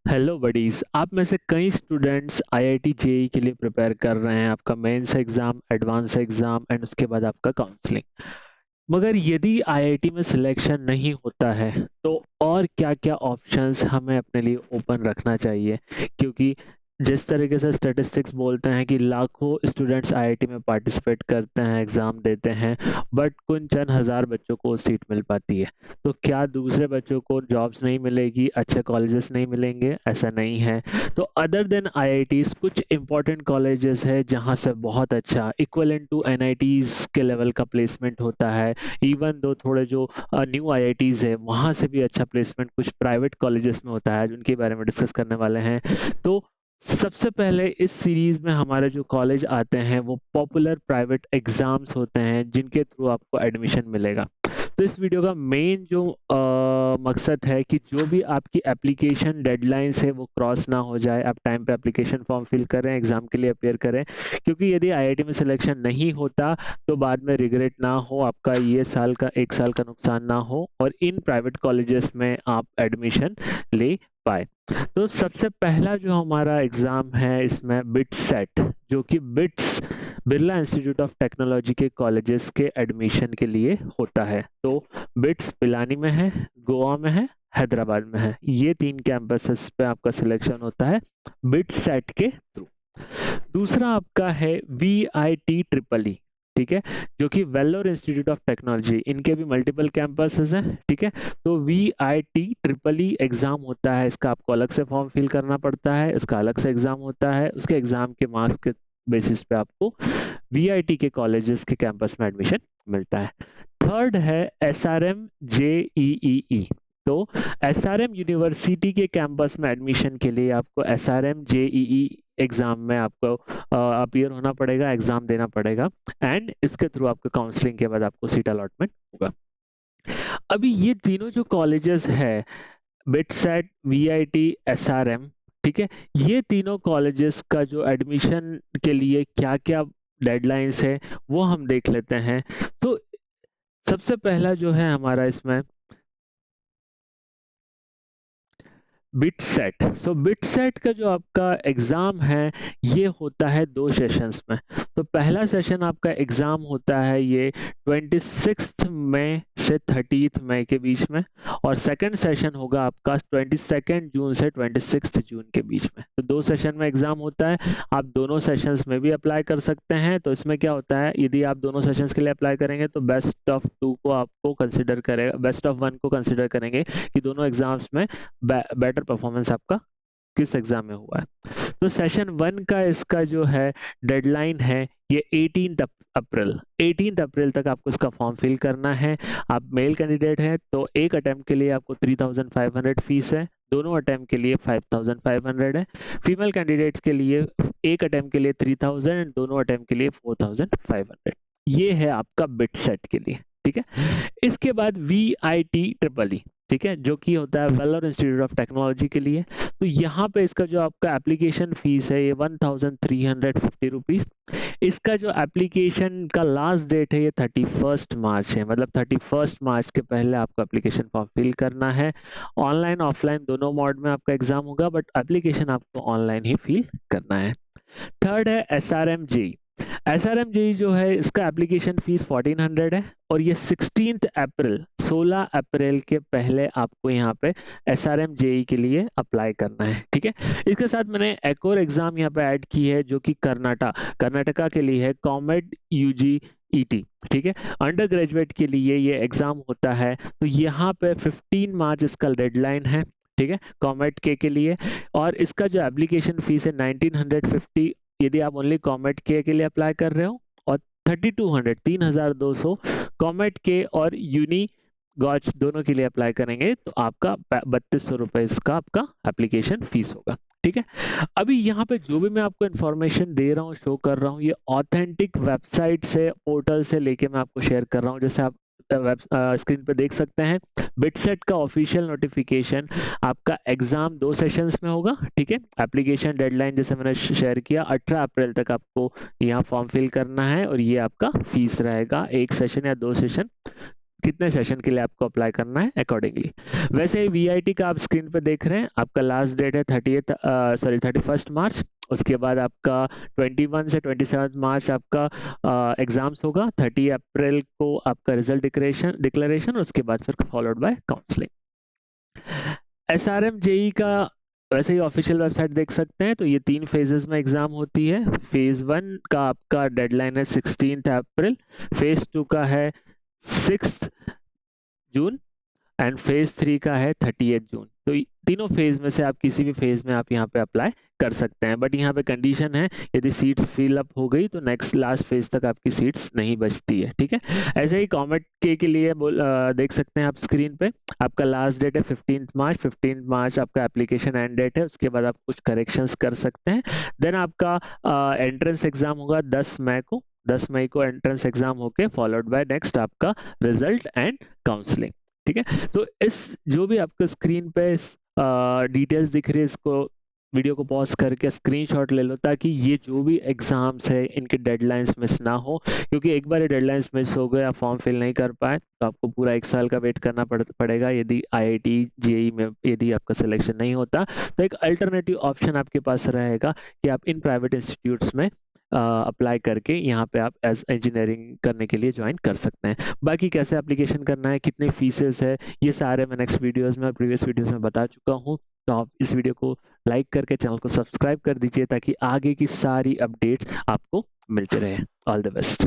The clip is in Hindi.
Hello buddies. आप में से कई स्टूडेंट्स आईआईटी जेईई के लिए प्रिपेयर कर रहे हैं। आपका mains exam, advance exam and उसके बाद आपका काउंसलिंग। मगर यदि आईआईटी में सिलेक्शन नहीं होता है तो और क्या-क्या ऑप्शंस हमें अपने लिए ओपन रखना चाहिए, क्योंकि जिस तरीके से स्टैटिस्टिक्स बोलते हैं कि लाखों स्टूडेंट्स आईआईटी में पार्टिसिपेट करते हैं, एग्जाम देते हैं, बट कुछ चंद हजार बच्चों को सीट मिल पाती है। तो क्या दूसरे बच्चों को जॉब्स नहीं मिलेगी, अच्छे कॉलेजेस नहीं मिलेंगे? ऐसा नहीं है। तो अदर देन आईआईटीज कुछ इंपॉर्टेंट कॉलेजेस है जहां से बहुत अच्छा इक्वलेंट टू एनआईटीज के लेवल का प्लेसमेंट होता है। इवन दो थोड़े जो न्यू आईआईटीज है वहां से भी अच्छा प्लेसमेंट कुछ प्राइवेट कॉलेजेस में होता है, जिनके बारे में डिस्कस करने वाले हैं। तो सबसे पहले इस सीरीज में हमारे जो कॉलेज आते हैं वो पॉपुलर प्राइवेट एग्जाम्स होते हैं जिनके थ्रू आपको एडमिशन मिलेगा। तो इस वीडियो का मेन जो मकसद है कि जो भी आपकी एप्लीकेशन डेडलाइंस है वो क्रॉस ना हो जाए, आप टाइम पे एप्लीकेशन फॉर्म फिल करें, एग्जाम के लिए अपेयर करें। क्योंकि यदि आईआईटी में सिलेक्शन नहीं होता तो बाद में रिग्रेट ना हो, आपका ये साल का 1 साल का नुकसान ना हो और इन प्राइवेट कॉलेजेस में आप एडमिशन ले पाए। तो सबसे पहला जो हमारा एग्जाम है इसमें बिट सेट, जो कि bits Birla institute of technology के कॉलेजेस के एडमिशन के लिए होता है। तो बिट्स पिलानी में है, गोवा में है, हैदराबाद में है। ये तीन कैंपसेस पे आपका सिलेक्शन होता है बिट सेट के थ्रू। दूसरा आपका है V I T triple E, ठीक है, जो कि वेल्लोर इंस्टीट्यूट ऑफ टेक्नोलॉजी, इनके भी मल्टीपल कैंपसेस हैं, ठीक है। तो V I T triple E exam होता है, इसका आपको अलग से फॉर्म फिल करना पड़ता है, इसका अलग से एग्जाम होता है, उसके एग्जाम के मार्क्स के बेसिस पे आपको वीआईटी के कॉलेजेस के कैंपस में एडमिशन मिलता है। थर्ड है एसआरएम जेईई। तो एसआरएम यूनिवर्सिटी के कैंपस में एडमिशन के लिए आपको एसआरएम जेईई एग्जाम में आपको अपीयर होना पड़ेगा, एग्जाम देना पड़ेगा एंड इसके थ्रू आपको काउंसलिंग के बाद आपको सीट अलॉटमेंट होगा। अभी ये तीनों जो कॉलेजेस है, बिटसेट, वीआईटी, एसआरएम, ठीक है, ये तीनों कॉलेजेस का जो एडमिशन के लिए क्या क्या डेडलाइंस है वो हम देख लेते हैं। तो सबसे पहला जो है हमारा इसमें बिटसेट। सो बिटसेट का जो आपका एग्जाम है ये होता है 2 सेशंस में। तो पहला सेशन आपका एग्जाम होता है ये 26 मई से 30 मई के बीच में, और सेकंड सेशन होगा आपका 22 जून से 26 जून के बीच में। तो 2 सेशन में एग्जाम होता है। आप दोनों सेशंस में भी अप्लाई कर सकते हैं। तो इसमें क्या होता है, यदि आप दोनों सेशंस के लिए अप्लाई करेंगे तो बेस्ट ऑफ टू को आपको कंसिडर करेगा, बेस्ट ऑफ वन को कंसिडर करेंगे कि दोनों एग्जाम्स में बेटर परफॉर्मेंस आपका किस एग्जाम में हुआ है। तो सेशन वन का इसका जो है डेडलाइन है ये 18 अप्रैल, 18 अप्रैल तक आपको इसका फॉर्म फिल करना है। आप मेल कैंडिडेट हैं तो एक अटेम्प्ट के लिए आपको 3500 फीस है, दोनों अटेम्प्ट के लिए 5500 है। फीमेल कैंडिडेट्स के लिए एक अटेम्प्ट के लिए 3000 एंड दोनों अटेम्प्ट के लिए 4500। ये है आपका बिट सेट के लिए, ठीक है। इसके बाद V I T triple E, ठीक है, जो कि होता है वेलोर इंस्टीट्यूट ऑफ टेक्नोलॉजी के लिए। तो यहाँ पे इसका जो आपका एप्लीकेशन फीस है ये 1350 रुपीज। इसका जो एप्लीकेशन का लास्ट डेट है ये 31 मार्च है, मतलब 31 मार्च के पहले आपको एप्लीकेशन फॉर्म फिल करना है। ऑनलाइन ऑफलाइन दोनों मोड में आपका एग्जाम होगा, बट एप्लीकेशन आपको ऑनलाइन ही फिल करना है। थर्ड है एसआरएम जेई। एसआरएम जेई जो है इसका एप्लीकेशन फीस 1400 है, और ये 16 अप्रैल, 16 अप्रैल के पहले आपको यहाँ पे एसआरएम जेई के लिए अप्लाई करना है, ठीक है। इसके साथ मैंने एक और एग्जाम यहाँ पे ऐड की है जो कि कर्नाटका के लिए है, कॉमेड यूजी ईटी, ठीक है। अंडर ग्रेजुएट के लिए ये एग्जाम होता है। तो यहाँ पे 15 मार्च इसका डेडलाइन है, ठीक है, कॉमेड के लिए। और इसका जो एप्लीकेशन फीस है 1950, यदि आप ओनली कॉमेट के लिए अप्लाई कर रहे हो, और 3200, 3200 कॉमेट के और यूनी गॉच दोनों के लिए अप्लाई करेंगे तो आपका 3200 रुपए इसका आपका एप्लीकेशन फीस होगा, ठीक है। अभी यहाँ पे जो भी मैं आपको इन्फॉर्मेशन दे रहा हूँ, शो कर रहा हूँ, ये ऑथेंटिक वेबसाइट से, पोर्टल से लेके मैं आपको शेयर कर रहा हूँ। जैसे आप वेब स्क्रीन पे देख सकते हैं, बिटसेट का ऑफिशियल नोटिफिकेशन, आपका एग्जाम 2 सेशंस में होगा, ठीक है। एप्लीकेशन डेडलाइन जैसे मैंने शेयर किया 18 अप्रैल तक आपको यहाँ फॉर्म फिल करना है, और ये आपका फीस रहेगा, एक सेशन या 2 सेशन कितने सेशन के लिए आपको अप्लाई करना है अकॉर्डिंगली। वैसे ही वीआईटी का आप स्क्रीन पे देख रहे हैं, आपका लास्ट डेट है 31 मार्च। उसके बाद आपका 21 से 27 मार्च आपका एग्जाम्स होगा। 30 अप्रैल को आपका रिजल्ट डिक्लेरेशन, उसके बाद फिर followed by counselling. SRM JEE का वैसे ही ऑफिशियल वेबसाइट देख सकते हैं। तो ये 3 फेजेस में एग्जाम होती है। फेज 1 का आपका डेडलाइन है 16 अप्रैल, फेज 2 का है 6 जून, एंड फेज 3 का है 30 जून। तो तीनों फेज में से आप किसी भी फेज में आप यहाँ पे अप्लाई कर सकते हैं। बट यहाँ पे कंडीशन है, यदि सीट्स फिल अप हो गई तो नेक्स्ट लास्ट फेज तक आपकी सीट्स नहीं बचती है, ठीक है। ऐसे ही कॉमेट के लिए देख सकते हैं आप स्क्रीन पे, आपका लास्ट डेट है 15 मार्च। 15 मार्च आपका एप्लीकेशन एंड डेट है। उसके बाद आप कुछ करेक्शंस कर सकते हैं। देन आपका एंट्रेंस एग्जाम होगा 10 मई को। 10 मई को एंट्रेंस एग्जाम होके फॉलोड बाय नेक्स्ट आपका रिजल्ट एंड काउंसलिंग, ठीक है। तो इस जो भी आपको स्क्रीन पे डिटेल्स दिख रही है, इसको वीडियो को पॉज करके स्क्रीनशॉट ले लो, ताकि ये जो भी एग्जाम्स है इनके डेडलाइंस मिस ना हो। क्योंकि एक बार ये डेडलाइंस मिस हो गए, आप फॉर्म फिल नहीं कर पाए, तो आपको पूरा 1 साल का वेट करना पड़ेगा। यदि आईआईटी जेई में यदि आपका सिलेक्शन नहीं होता, तो एक अल्टरनेटिव ऑप्शन आपके पास रहेगा कि आप इन प्राइवेट इंस्टीट्यूट्स में अप्लाई करके यहाँ पे आप एज इंजीनियरिंग करने के लिए ज्वाइन कर सकते हैं। बाकी कैसे एप्लीकेशन करना है, कितने फीसेस है, ये सारे मैं नेक्स्ट वीडियोस में और प्रीवियस वीडियोस में बता चुका हूँ। तो आप इस वीडियो को लाइक करके चैनल को सब्सक्राइब कर दीजिए, ताकि आगे की सारी अपडेट्स आपको मिलते रहे। All the best.